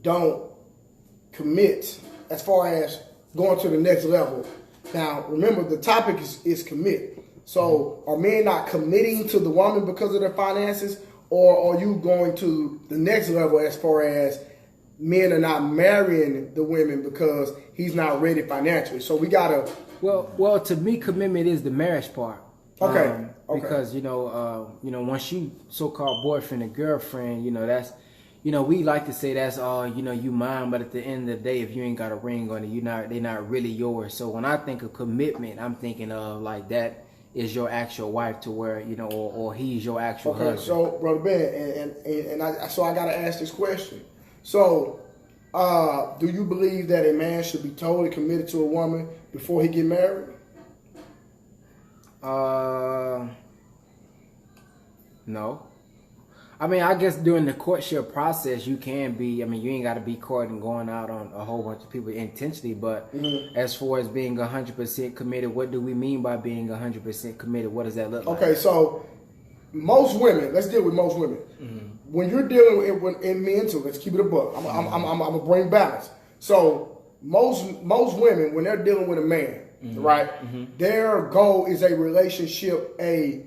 don't commit as far as going to the next level. Now, remember, the topic is commit. So are men not committing to the woman because of their finances, or are you going to the next level as far as men are not marrying the women because he's not ready financially? So we gotta. Well, to me, commitment is the marriage part. Okay. Because once you so-called boyfriend and girlfriend, that's, we like to say that's all, you mine. But at the end of the day, if you ain't got a ring on it, they're not really yours. So when I think of commitment, I'm thinking of like that is your actual wife, to where or he's your actual husband. So brother Ben, and I gotta ask this question. So, do you believe that a man should be totally committed to a woman before he get married? No. I mean, I guess during the courtship process, you can be. I mean, you ain't got to be caught and going out on a whole bunch of people intentionally. But as far as being 100% committed, what do we mean by being 100% committed? What does that look like? Okay, so most women. Let's deal with most women. When you're dealing with in mental, let's keep it a buck. I'm gonna bring balance. So most women, when they're dealing with a man, right, their goal is a relationship, a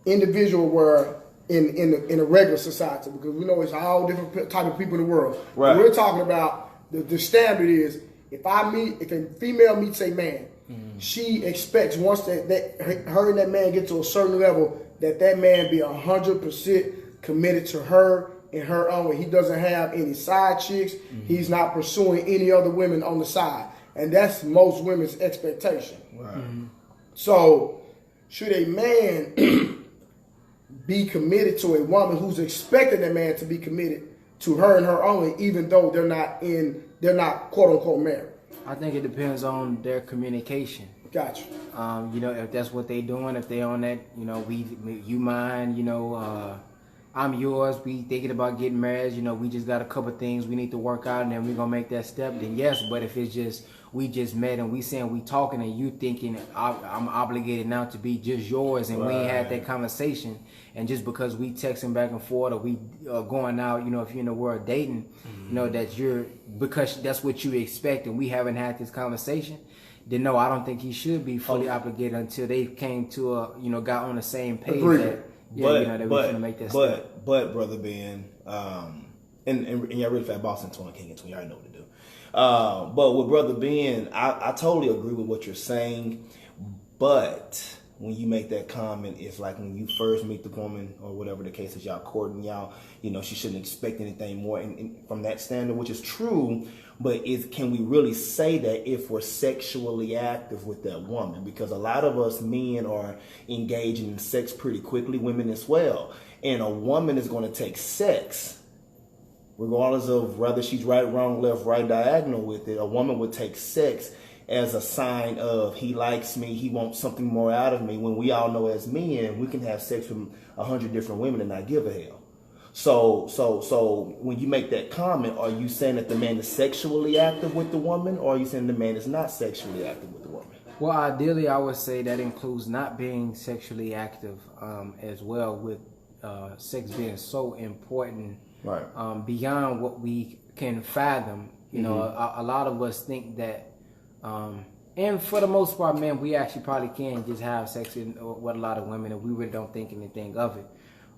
individual where in a regular society, because we know it's all different type of people in the world. Right. We're talking about the standard is if a female meets a man, she expects once that her and that man get to a certain level that man be 100% committed to her and her own. He doesn't have any side chicks. He's not pursuing any other women on the side, and that's most women's expectation. Right. So, should a man be committed to a woman who's expecting that man to be committed to her and her only, even though they're not quote unquote married? I think it depends on their communication. Gotcha. If that's what they doing, if they on that, you mine, I'm yours, we thinking about getting married, we just got a couple things we need to work out and then we're gonna make that step, then yes. But if it's just we just met and we saying we talking and you thinking I'm obligated now to be just yours, and we ain't had that conversation, and just because we texting back and forth or we going out, if you're in the world dating, because that's what you expect and we haven't had this conversation, then no, I don't think he should be fully obligated until they came to got on the same page. That we're gonna make that step. But brother Ben, and you're really fat boss and Tony King and Tony, you already know what to do. But with brother Ben, I totally agree with what you're saying. But when you make that comment, it's like when you first meet the woman or whatever the case is, y'all courting, y'all, she shouldn't expect anything more from that standard, which is true. But can we really say that if we're sexually active with that woman? Because a lot of us men are engaging in sex pretty quickly, women as well. And a woman is going to take sex, regardless of whether she's right, wrong, left, right, diagonal with it. A woman would take sex as a sign of he likes me, he wants something more out of me. When we all know as men, we can have sex with 100 different women and not give a hell. So when you make that comment, are you saying that the man is sexually active with the woman, or are you saying the man is not sexually active with the woman? Well, ideally, I would say that includes not being sexually active as well, with sex being so important, right? Beyond what we can fathom. A lot of us think that, and for the most part, man, we actually probably can just have sex with a lot of women, and we really don't think anything of it.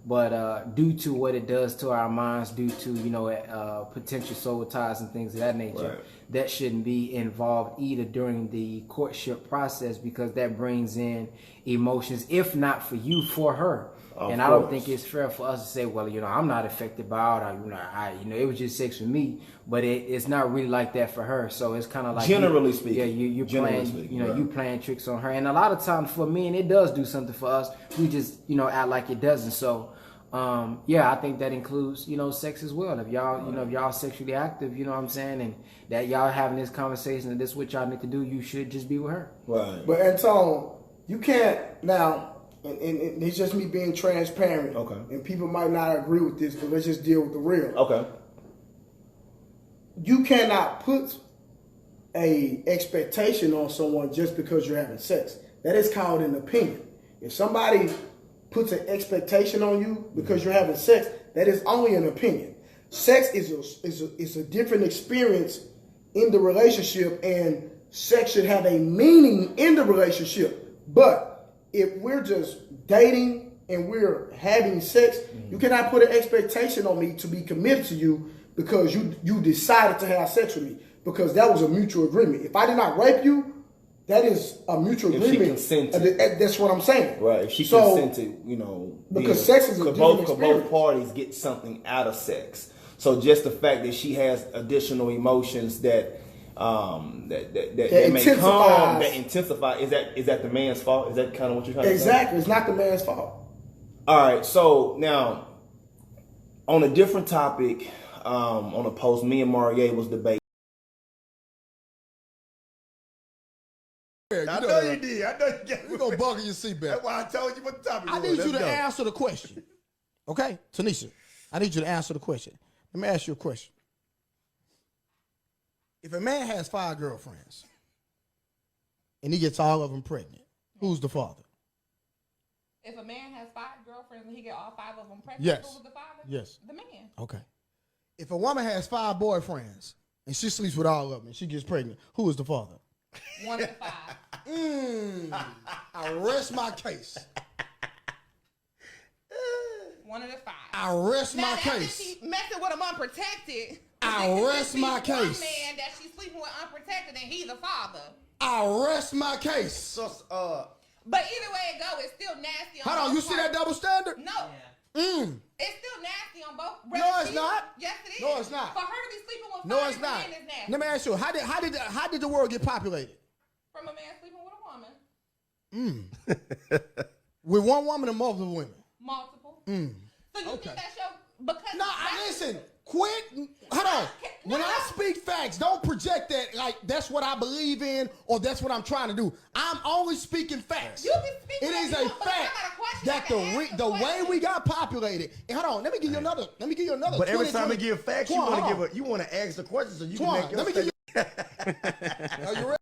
But due to what it does to our minds, due to potential soul ties and things of that nature, that shouldn't be involved either during the courtship process, because that brings in emotions, if not for you, for her. And I don't think it's fair for us to say, well, I'm not affected by all that. It was just sex with me, but it's not really like that for her. So it's kind of like, generally speaking, you're playing, you playing tricks on her. And a lot of times for men, it does do something for us. We just, act like it doesn't. So, I think that includes, sex as well. If y'all, if y'all sexually active, you know what I'm saying, and that y'all having this conversation and this is what y'all need to do, you should just be with her. Right. But Anton, you can't now. And it's just me being transparent. Okay. And people might not agree with this, but let's just deal with the real. Okay. You cannot put a expectation on someone just because you're having sex. That is called an opinion. If somebody puts an expectation on you because you're having sex, that is only an opinion. Sex is a different experience in the relationship, and sex should have a meaning in the relationship. But if we're just dating and we're having sex, you cannot put an expectation on me to be committed to you because you decided to have sex with me, because that was a mutual agreement. If I did not rape you, that is a mutual agreement. She consented. That's what I'm saying. Right. If she consented, because sex is a different experience. Both parties get something out of sex. So just the fact that she has additional emotions that may come, that intensify, is that the man's fault? Is that kind of what you're trying to say? Exactly. It's not the man's fault. All right. So now, on a different topic, on a post, me and Marie was debating. I know you did. I know you did. We're going to buckle your seatbelt. That's why I told you what the topic was. I need you to answer the question. Okay? Tanisha, I need you to answer the question. Let me ask you a question. If a man has 5 girlfriends and he gets all of them pregnant, who's the father? If a man has 5 girlfriends and he get all 5 of them pregnant, yes. who's the father? Yes. The man. Okay. If a woman has 5 boyfriends and she sleeps with all of them and she gets pregnant, who is the father? One of the 5. I rest my case. One of the 5. I rest my Now, case. She messing with him unprotected. I rest my case. One man that she's sleeping with unprotected, and he's a father. I rest my case. So, But either way it go, it's still nasty. On Hold on, both you see that parties. double standard? No. Mm. It's still nasty on both. No, it's not. Yes, it is. No, it's not. For her to be sleeping with 5 No, it's not. men is nasty. Let me ask you, how did the world get populated? From a man sleeping with a woman. With one woman or multiple women? Multiple. So you Okay. think that show because No, listen. Quit. Hold on. When I speak facts, don't project that like that's what I believe in or that's what I'm trying to do. I'm only speaking facts. You can speak It is a fact that the way we got populated. And hold on, let me give you another. but every time we give facts, you Twan, want to ask the question so you can make your Let me give you. Are you ready?